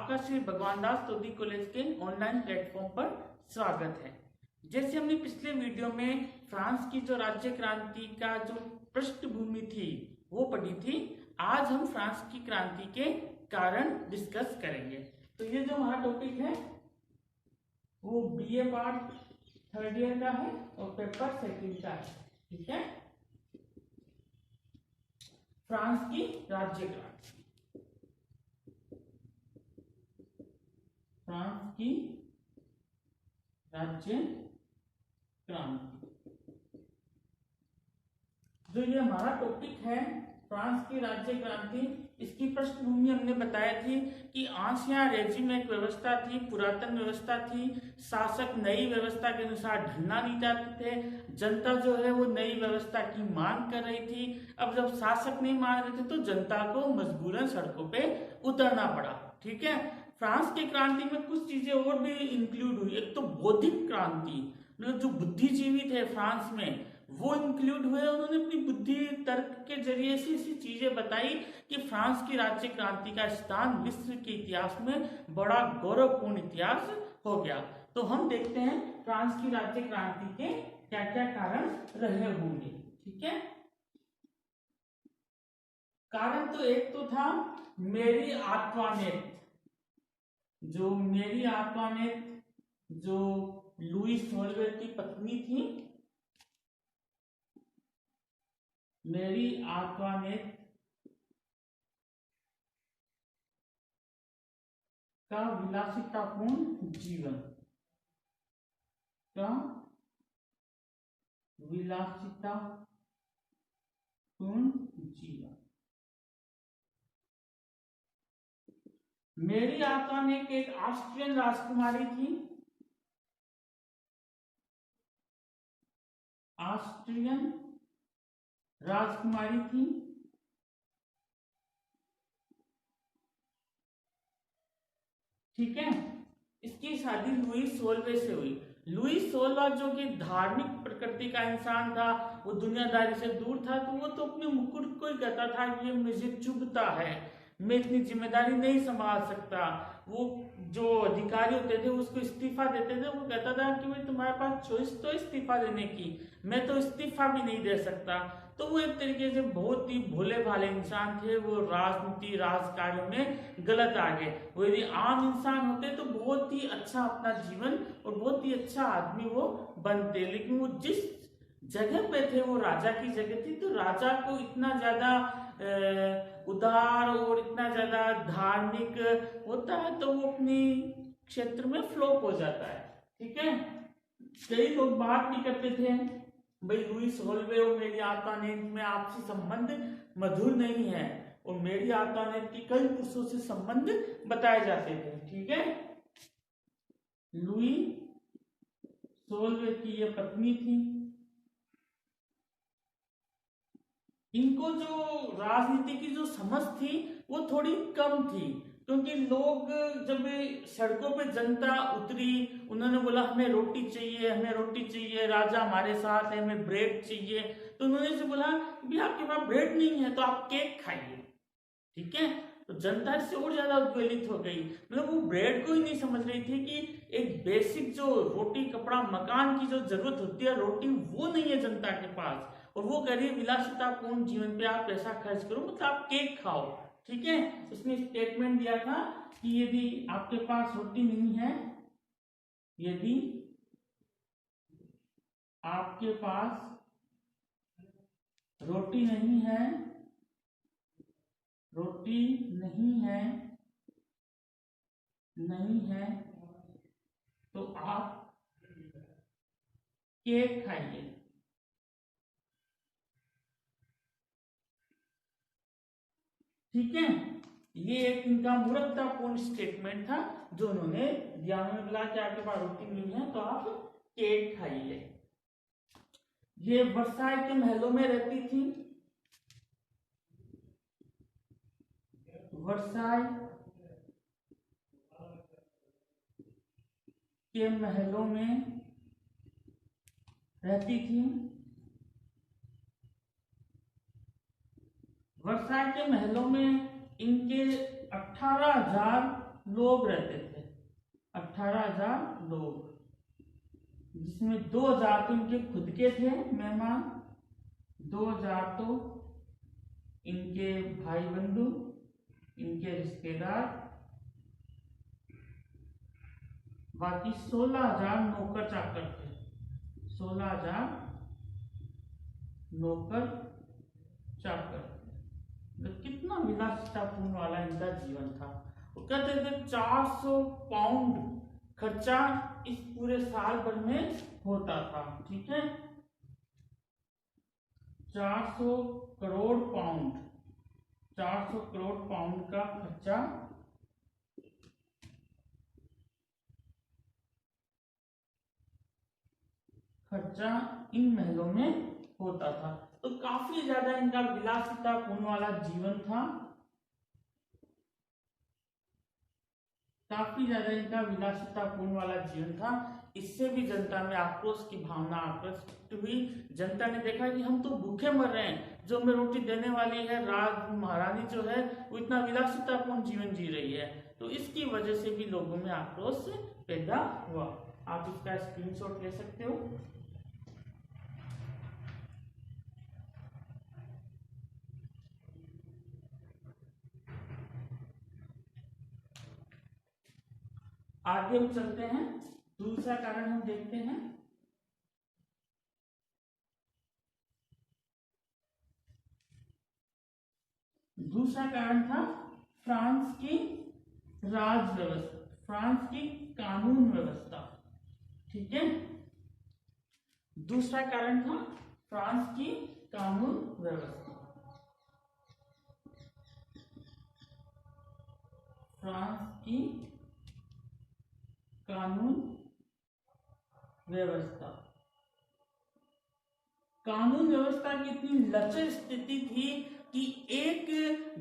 आपका श्री भगवान दास तोदी कॉलेज के ऑनलाइन प्लेटफॉर्म पर स्वागत है। जैसे हमने पिछले वीडियो में फ्रांस की जो राज्य क्रांति का जो पृष्ठभूमि थी वो पढ़ी थी, आज हम फ्रांस की क्रांति के कारण डिस्कस करेंगे। तो ये जो हमारा टॉपिक है वो बीए पार्ट थर्ड ईयर का है और पेपर सेकंड का है। ठीक है, फ्रांस की राज्य क्रांति, फ्रांस की राज्य क्रांति। जो ये हमारा टॉपिक है फ्रांस की राज्य क्रांति, इसकी पृष्ठभूमि हमने बताया थी कि आंशिया रेजिम एक व्यवस्था थी, पुरातन व्यवस्था थी। शासक नई व्यवस्था के अनुसार ढलना नहीं चाहते थे, जनता जो है वो नई व्यवस्था की मांग कर रही थी। अब जब शासक नहीं मान रहे थे तो जनता को मजबूरन सड़कों पे उतरना पड़ा। ठीक है, फ्रांस की क्रांति में कुछ चीजें और भी इंक्लूड हुई। एक तो बौद्धिक क्रांति, मतलब जो बुद्धिजीवी थे फ्रांस में वो इंक्लूड हुए। उन्होंने अपनी बुद्धि तर्क के जरिए से ऐसी चीजें बताई कि फ्रांस की राज्य क्रांति का स्थान विश्व के इतिहास में बड़ा गौरवपूर्ण इतिहास हो गया। तो हम देखते हैं फ्रांस की राज्य क्रांति के क्या क्या कारण रहे होंगे। ठीक है, कारण तो एक तो था मेरी आंतवानेट, जो मेरी आंतवानेट जो लुई सोलवे की पत्नी थी, मेरी आंतवानेट का विलासितापूर्ण जीवन, का विलासितापूर्ण जीवन। मेरी आंतवानेट एक ऑस्ट्रियन राजकुमारी थी, ऑस्ट्रियन राजकुमारी थी। ठीक है, इसकी शादी लुई सोलवे से हुई। लुई सोलवा जो कि धार्मिक प्रकृति का इंसान था, वो दुनियादारी से दूर था, तो वो तो अपने मुकुट को ही कहता था कि ये मुझे चुभता है, मैं इतनी जिम्मेदारी नहीं संभाल सकता। वो जो अधिकारी होते थे उसको इस्तीफा देते थे, वो कहता था कि भाई तुम्हारे पास चॉइस तो इस्तीफा देने की, मैं तो इस्तीफा भी नहीं दे सकता। तो वो एक तरीके से बहुत ही भोले भाले इंसान थे। वो राजनीति राजकार्यों में गलत आ गए। वो यदि आम इंसान होते तो बहुत ही अच्छा अपना जीवन और बहुत ही अच्छा आदमी वो बनते, लेकिन वो जिस जगह पे थे वो राजा की जगह थी, तो राजा को इतना ज्यादा उदार और इतना ज्यादा धार्मिक होता है तो वो अपनी क्षेत्र में फ्लॉप हो जाता है। ठीक है, कई लोग बात भी करते थे भाई लुई सोलवे और मेरी आंतवानेट में आपसी संबंध मधुर नहीं है, और मेरी आंतवानेट की कई पुरुषों से संबंध बताए जाते थे। ठीक है, लुई सोलवे की ये पत्नी थी। इनको जो राजनीति की जो समझ थी वो थोड़ी कम थी, क्योंकि लोग जब सड़कों पे जनता उतरी, उन्होंने बोला हमें रोटी चाहिए, हमें रोटी चाहिए, राजा हमारे साथ है, हमें ब्रेड चाहिए, तो उन्होंने से बोला भी आपके पास ब्रेड नहीं है तो आप केक खाइए। ठीक है, तो जनता इससे और ज्यादा उद्वेलित हो गई। मतलब वो ब्रेड को ही नहीं समझ रही थी कि एक बेसिक जो रोटी कपड़ा मकान की जो जरूरत होती है, रोटी वो नहीं है जनता के पास, और वो कह रही है विलासितापूर्ण जीवन पे आप पैसा खर्च करो, मतलब आप केक खाओ। ठीक है, उसने स्टेटमेंट दिया था कि यदि आपके पास रोटी नहीं है, यदि आपके पास रोटी नहीं है, रोटी नहीं है, नहीं है तो आप केक खाइए। ठीक है, ये एक इनका मूर्खतापूर्ण स्टेटमेंट था जो उन्होंने दिया। उन्होंने बोला कि आपके पास रोटी नहीं है तो आप केक खाइए। ये वर्साई के महलों में रहती थी, वर्साई के महलों में रहती थी। वर्साई के महलों में इनके 18,000 लोग रहते थे, 18,000 लोग, जिसमें 2,000 तो इनके खुद के थे मेहमान, 2,000 तो इनके भाई बंधु, इनके रिश्तेदार, बाकी 16,000 नौकर चाकर थे, 16,000 नौकर चाकर। कितना विलासितापूर्ण वाला इनका जीवन था। वो कहते थे 400 पाउंड खर्चा इस पूरे साल भर में होता था, ठीक है, 400 करोड़ पाउंड, 400 करोड़ पाउंड का खर्चा इन महलों में होता था। तो काफी ज्यादा इनका विलासितापूर्ण वाला जीवन था, काफी ज्यादा इनका विलासितापूर्ण वाला जीवन था। इससे भी जनता में आक्रोश की भावना आकर्षित हुई। जनता ने देखा कि हम तो भूखे मर रहे हैं, जो हमें रोटी देने वाली है राज महारानी जो है वो इतना विलासितापूर्ण जीवन जी रही है। तो इसकी वजह से भी लोगों में आक्रोश पैदा हुआ। आप इसका स्क्रीनशॉट ले सकते हो। आगे हम चलते हैं, दूसरा कारण हम देखते हैं। दूसरा कारण था फ्रांस की राज व्यवस्था, फ्रांस की कानून व्यवस्था, ठीक है। दूसरा कारण था फ्रांस की कानून व्यवस्था, फ्रांस की कानून व्यवस्था। कानून व्यवस्था की इतनी लचर स्थिति थी कि एक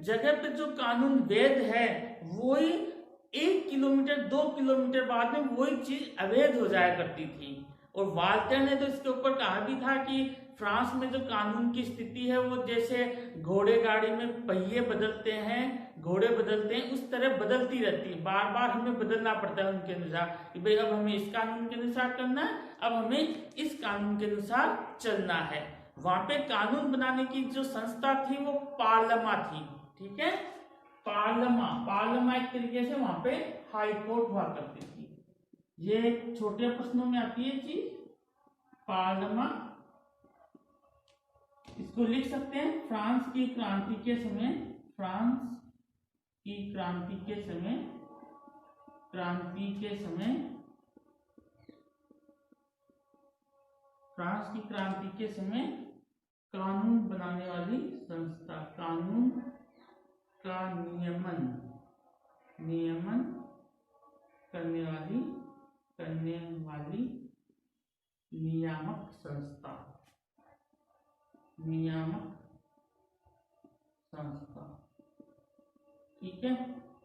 जगह पे जो कानून वैध है वही 1 किलोमीटर 2 किलोमीटर बाद में वही चीज अवैध हो जाया करती थी। और वाल्टेयर ने तो इसके ऊपर कहा भी था कि फ्रांस में जो कानून की स्थिति है वो जैसे घोड़े गाड़ी में पहिए बदलते हैं, घोड़े बदलते हैं, उस तरह बदलती रहती है, बार बार हमें बदलना पड़ता है उनके अनुसार कि भाई अब हमें इस कानून के अनुसार करना है, अब हमें इस कानून के अनुसार चलना है। वहां पे कानून बनाने की जो संस्था थी वो पार्लमा थी, ठीक है, पार्लमा एक तरीके से वहां पे हाई कोर्ट हुआ करती थी। ये छोटे प्रश्नों में आती है चीज, पार्लमा, इसको लिख सकते हैं। फ्रांस की क्रांति के समय, फ्रांस की क्रांति के समय, फ्रांस की क्रांति के समय कानून बनाने वाली संस्था, कानून का नियमन करने वाली नियामक संस्था, ठीक है।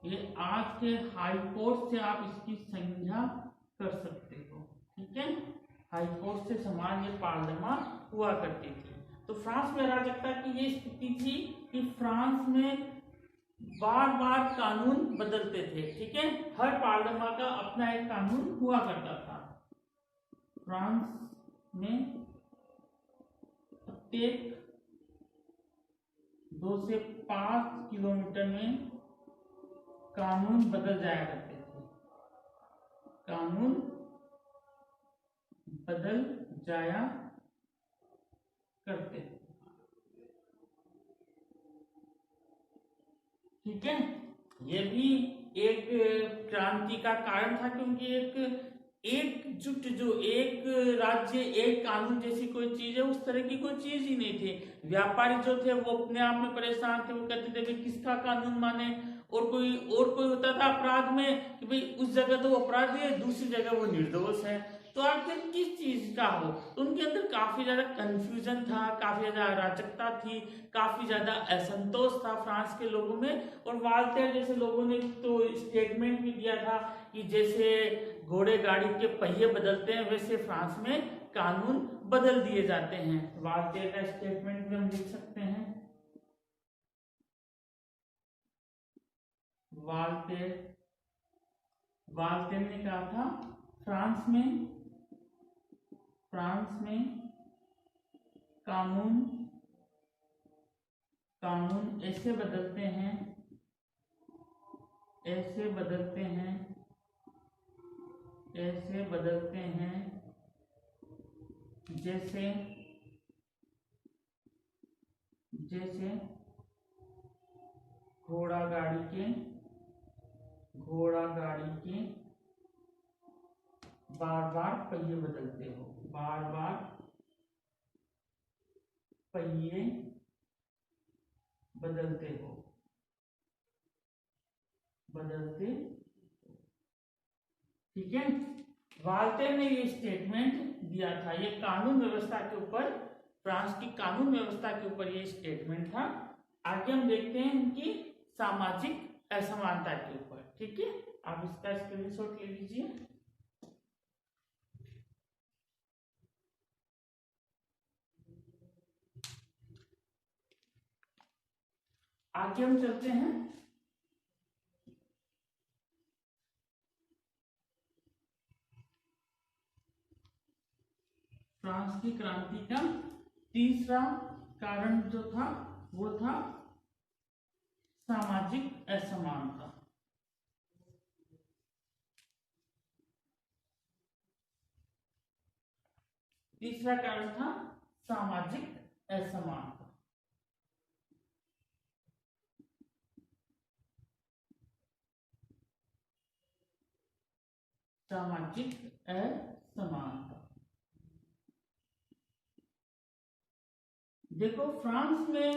ये आज के हाई कोर्ट से आप इसकी संज्ञा कर सकते हो, ठीक है, हाई कोर्ट से समान ये पार्लियामा हुआ करती थी। तो फ्रांस में अराजकता की ये स्थिति थी कि फ्रांस में बार बार कानून बदलते थे, ठीक है, हर पार्लियामा का अपना एक कानून हुआ करता था। फ्रांस में प्रत्येक 2 से 5 किलोमीटर में कानून बदल जाया करते थे, कानून बदल जाया करते थे, ठीक है। ये भी एक क्रांति का कारण था, क्योंकि एकजुट जो एक राज्य एक कानून जैसी कोई चीज है उस तरह की कोई चीज ही नहीं थी। व्यापारी जो थे वो अपने आप में परेशान थे, वो कहते थे भाई किसका कानून माने, और कोई होता था अपराध में कि भाई उस जगह तो अपराधी है, दूसरी जगह वो निर्दोष है, तो आखिर किस चीज का हो। तो उनके अंदर काफी ज्यादा कंफ्यूजन था, काफी ज्यादा अराजकता थी, काफी ज्यादा असंतोष था फ्रांस के लोगों में। और वाल्टेयर जैसे लोगों ने तो स्टेटमेंट भी दिया था कि जैसे घोड़े गाड़ी के पहिए बदलते हैं वैसे फ्रांस में कानून बदल दिए जाते हैं। वाल्टेयर का स्टेटमेंट भी हम लिख सकते हैं, वाल्टेयर वाल्टेर ने कहा था फ्रांस में कानून ऐसे बदलते हैं जैसे घोड़ा गाड़ी के बार बार पहिए बदलते हो, बदलते। ठीक है, वाल्टेर ने ये स्टेटमेंट दिया था। ये कानून व्यवस्था के ऊपर, फ्रांस की कानून व्यवस्था के ऊपर ये स्टेटमेंट था। आगे हम देखते हैं इनकी सामाजिक असमानता के ऊपर। ठीक है, आप इसका स्क्रीनशॉट ले लीजिए। आगे हम चलते हैं। फ्रांस की क्रांति का तीसरा कारण जो था वो था सामाजिक असमानता। तीसरा कारण था सामाजिक असमानता। सामाजिक असमानता। देखो, फ्रांस में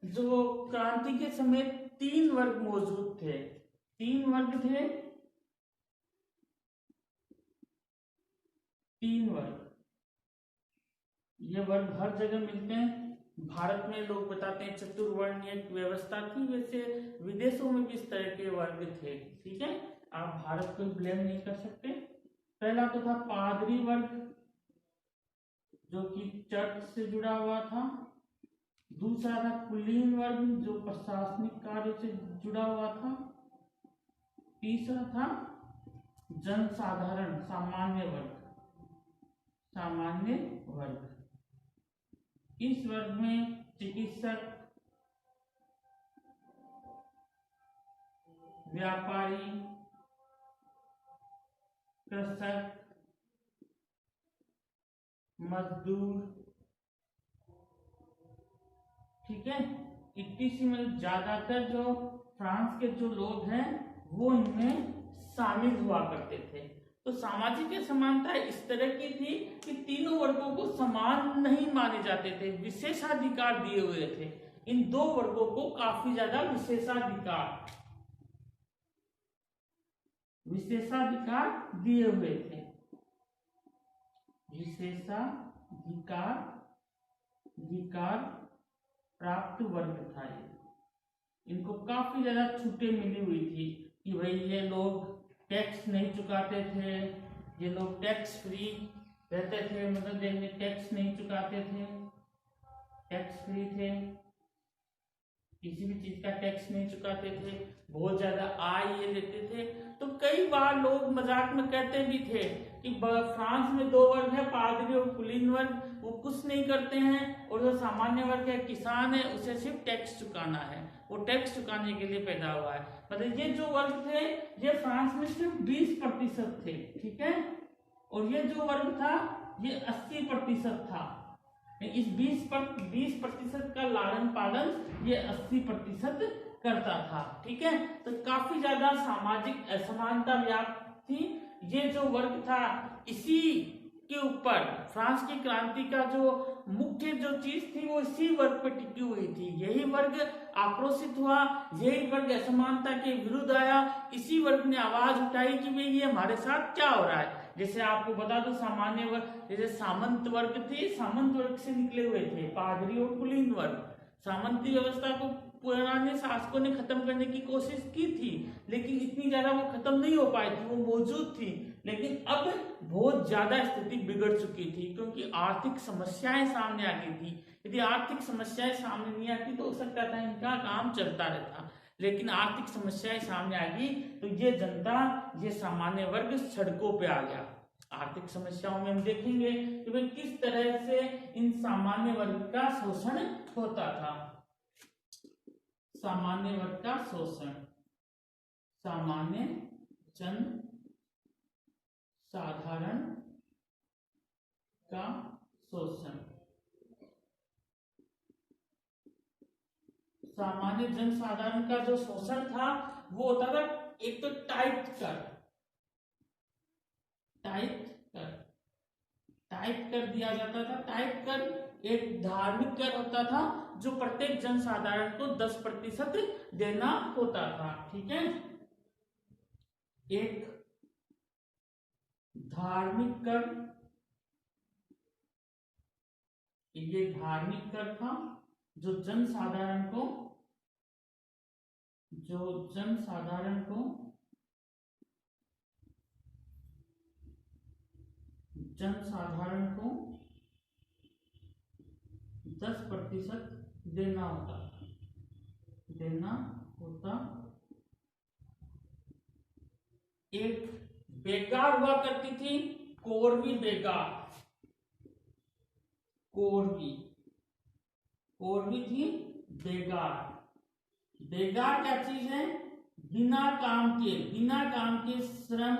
जो क्रांति के समय 3 वर्ग मौजूद थे। 3 वर्ग थे, 3 वर्ग। ये वर्ग हर जगह मिलते हैं। भारत में लोग बताते हैं चतुर्वर्ण एक व्यवस्था थी, वैसे विदेशों में भी इस तरह के वर्ग थे। ठीक है, आप भारत को ब्लेम नहीं कर सकते। पहला तो था पादरी वर्ग, जो कि चर्च से जुड़ा हुआ था। दूसरा था कुलीन वर्ग, जो प्रशासनिक कार्य से जुड़ा हुआ था। तीसरा था जनसाधारण, सामान्य वर्ग। इस वर्ग में चिकित्सक, व्यापारी, कृषक, मजदूर, ठीक है, इक्कीसी में ज्यादातर जो फ्रांस के जो लोग हैं वो इनमें शामिल हुआ करते थे। तो सामाजिक असमानता इस तरह की थी कि तीनों वर्गों को समान नहीं माने जाते थे, विशेषाधिकार दिए हुए थे। इन 2 वर्गों को काफी ज्यादा विशेषाधिकार दिए हुए थे। विशेषाधिकार प्राप्त वर्ग था ये। इनको काफी ज्यादा छूटें मिली हुई थी कि भाई ये लोग टैक्स नहीं चुकाते थे, ये लोग टैक्स फ्री रहते थे, मतलब ये टैक्स नहीं चुकाते थे, टैक्स फ्री थे, किसी भी चीज का टैक्स नहीं चुकाते थे, बहुत ज्यादा आय ये लेते थे। तो कई बार लोग मजाक में कहते भी थे कि फ्रांस में 2 वर्ग है, पादरी और कुलीन वर्ग, वो कुछ नहीं करते हैं, और जो सामान्य वर्ग है, किसान है, उसे सिर्फ टैक्स चुकाना है, वो टैक्स चुकाने के लिए पैदा हुआ है। मतलब ये जो वर्ग थे ये फ्रांस में सिर्फ 20% थे। ठीक है, और ये जो वर्ग था ये 80% था। इस 20% का लालन पालन ये 80% करता था। ठीक है, तो काफी ज्यादा सामाजिक असमानता व्याप्त थी। ये जो वर्ग था इसी के ऊपर फ्रांस की क्रांति का जो मुख्य जो चीज थी वो इसी वर्ग पर टिकी हुई थी। यही वर्ग आक्रोशित हुआ, यही वर्ग असमानता के विरुद्ध आया, इसी वर्ग ने आवाज उठाई कि भाई ये हमारे साथ क्या हो रहा है। जैसे आपको बता दो, सामान्य वर्ग जैसे सामंत वर्ग थे, सामंत वर्ग से निकले हुए थे पादरी और कुलीन वर्ग। सामंती व्यवस्था को पुराने शासकों ने खत्म करने की कोशिश की थी, लेकिन इतनी ज्यादा वो खत्म नहीं हो पाई थी, वो मौजूद थी, लेकिन अब बहुत ज्यादा स्थिति बिगड़ चुकी थी क्योंकि आर्थिक समस्याएं सामने आ गई थी। यदि आर्थिक समस्याएं सामने नहीं आती तो हो सकता था इनका काम चलता रहता, लेकिन आर्थिक समस्याएं सामने आ गई तो ये जनता, ये सामान्य वर्ग सड़कों पे आ गया। आर्थिक समस्याओं में हम देखेंगे कि भाई किस तरह से इन सामान्य वर्ग का शोषण होता था। सामान्य वर्ग का शोषण, सामान्य जन साधारण का शोषण। सामान्य जन साधारण का जो शोषण था वो होता था एक तो टाइप कर दिया जाता था। टाइप कर एक धार्मिक कर होता था जो प्रत्येक जन साधारण को 10% देना होता था। ठीक है, एक धार्मिक कर, ये धार्मिक कर था जो जन साधारण को 10% देना होता। एक बेगार हुआ करती थी, कोरवी बेगार, कोरवी थी बेगार। बेगार क्या चीज है? बिना काम के श्रम,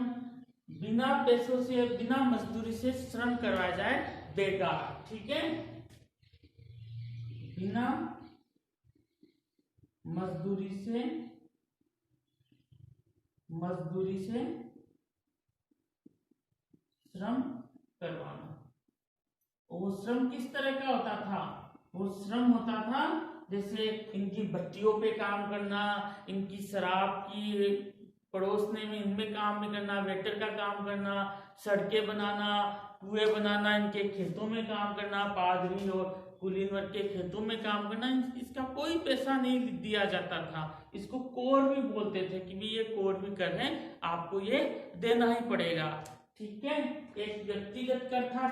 बिना पैसों से, बिना मजदूरी से श्रम करवाया जाए, बेगार। ठीक है, बिना मजदूरी से श्रम करवाना। वो श्रम किस तरह का होता था? वो श्रम होता था जैसे इनकी भट्टियों पे काम करना, इनकी शराब की पड़ोसने में, इनमें काम में करना, वेटर का काम करना, सड़कें बनाना, कुएं बनाना, इनके खेतों में काम करना, पादरी और कुलीन वर्ग के खेतों में काम करना। इसका कोई पैसा नहीं दिया जाता था। इसको कोर भी बोलते थे कि भी ये कोर भी कर है, आपको ये देना ही पड़ेगा। ठीक है, एक व्यक्तिगत कर था,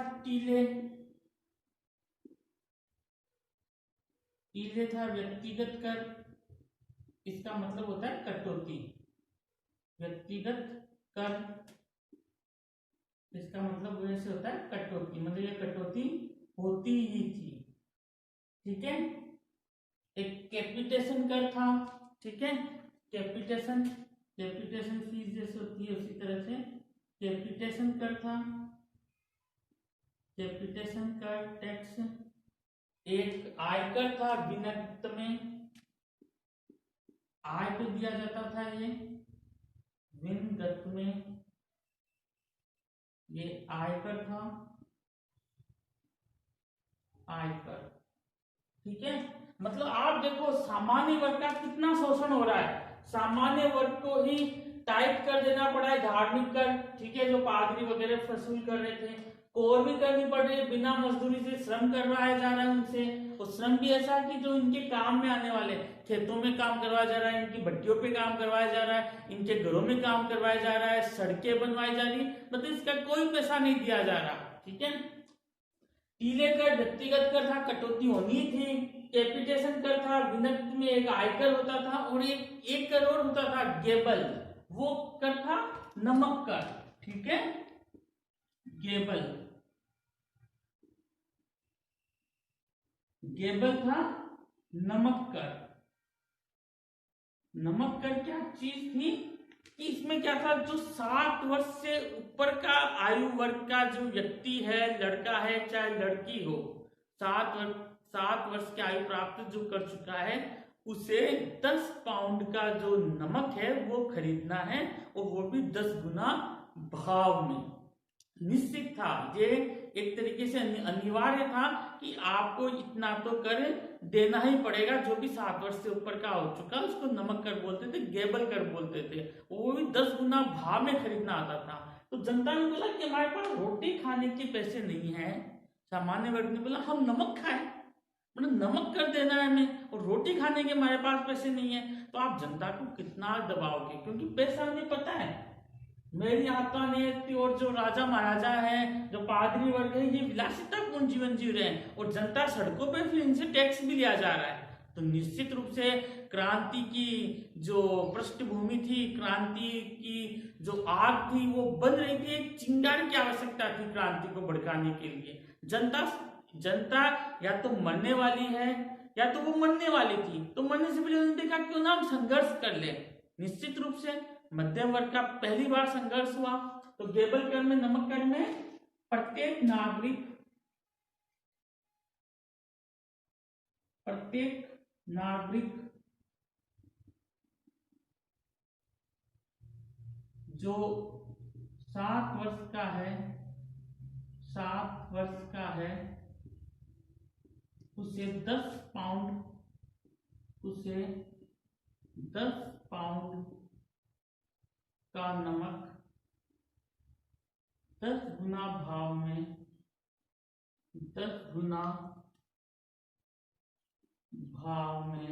टीले था व्यक्तिगत कर। इसका मतलब होता है कटौती। व्यक्तिगत कर इसका मतलब वैसे होता है कटौती, मतलब ये कटौती होती ही थी। ठीक है, एक कैपिटेशन कर था। ठीक है, कैपिटेशन फीस जैसे होती है उसी तरह से कैपिटेशन कर था। कैपिटेशन कर टैक्स। एक आयकर था, विनक्त में आय को दिया जाता था, ये विनगत में ये आयकर था, आयकर। ठीक है, मतलब आप देखो सामान्य वर्ग का कितना शोषण हो रहा है। सामान्य वर्ग को ही टाइप कर देना पड़ा है, धार्मिक कर। ठीक है, जो पादरी वगैरह वसूल कर रहे थे, और भी करनी पड़ रही है, बिना मजदूरी से श्रम करवाया जा रहा है उनसे। और श्रम भी ऐसा कि जो इनके काम में आने वाले, खेतों में काम करवाया जा रहा है, इनकी भट्टियों पे काम करवाया जा रहा है, इनके घरों में काम करवाया जा रहा है, सड़कें बनवाई जा रही, मतलब इसका कोई पैसा नहीं दिया जा रहा। ठीक है, टीले कर व्यक्तिगत कर था, कटौती होनी थी। कैपिटेशन कर था, विनक्त में एक आयकर होता था, और एक करोड़ होता था गेबल, वो कर था नमक कर। ठीक है, गेबल था नमक कर। नमक कर क्या चीज थी कि इसमें क्या था, जो 7 वर्ष से ऊपर का आयु वर्ग का जो व्यक्ति है, लड़का है चाहे लड़की हो, 7 वर्ष की आयु प्राप्त जो कर चुका है, उसे 10 पाउंड का जो नमक है वो खरीदना है, और वो भी 10 गुना भाव में। निश्चित था, ये एक तरीके से अनिवार्य था कि आपको इतना तो कर देना ही पड़ेगा। जो भी 7 वर्ष से ऊपर का हो चुका उसको नमक कर बोलते थे, गेबल कर बोलते थे, वो भी 10 गुना भाव में खरीदना आता था। तो जनता ने बोला कि हमारे पास रोटी खाने के पैसे नहीं है। सामान्य वर्ग ने बोला हम नमक खाएं, मतलब नमक कर देना है हमें, और रोटी खाने के हमारे पास पैसे नहीं है। तो आप जनता को कितना दबाओगे, क्योंकि पैसा हमें पता है मेरी आत्मा ने, और जो राजा महाराजा है, जो पादरी वर्ग है, ये विलासिता पूर्ण जीवन जी रहे हैं, और जनता सड़कों पे फिर इनसे टैक्स भी लिया जा रहा है। तो निश्चित रूप से क्रांति की जो पृष्ठभूमि थी, क्रांति की जो आग थी वो बन रही थी। एक चिंगारी की आवश्यकता थी क्रांति को भड़काने के लिए। जनता या तो मरने वाली है या तो वो मरने वाली थी, तो मरने से पहले उन्होंने देखा क्यों ना हम संघर्ष कर ले। निश्चित रूप से मध्यम वर्ग का पहली बार संघर्ष हुआ। तो गेबल कर में, नमक कर में प्रत्येक नागरिक जो 7 वर्ष का है उसे 10 पाउंड का नमक 10 गुना भाव में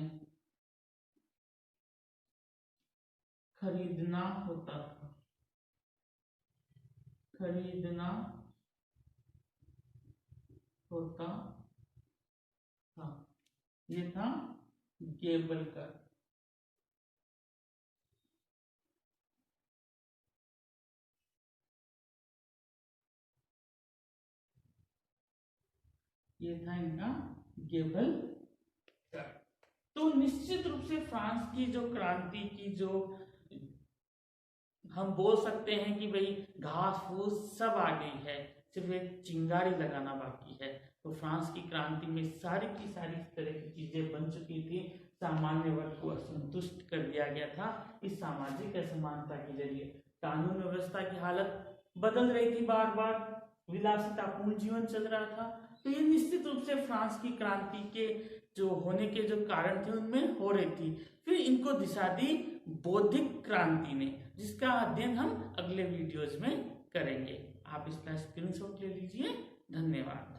खरीदना होता था। ये था गेबल कर। ये था इनका गेबल कर। तो निश्चित रूप से फ्रांस की जो क्रांति की जो हम बोल सकते हैं कि भाई घास फूस सब आ गई है, सिर्फ एक चिंगारी लगाना बाकी है। तो फ्रांस की क्रांति में सारी की सारी इस तरह की चीजें बन चुकी थी। सामान्य वर्ग को असंतुष्ट कर दिया गया था इस सामाजिक असमानता के जरिए। कानून व्यवस्था की हालत बदल रही थी, बार बार विलासितापूर्ण जीवन चल रहा था। तो ये निश्चित रूप से फ्रांस की क्रांति के जो होने के जो कारण थे उनमें हो रही थी। फिर इनको दिशा दी बौद्धिक क्रांति ने, जिसका अध्ययन हम अगले वीडियोज में करेंगे। आप इसका स्क्रीनशॉट ले लीजिए। धन्यवाद।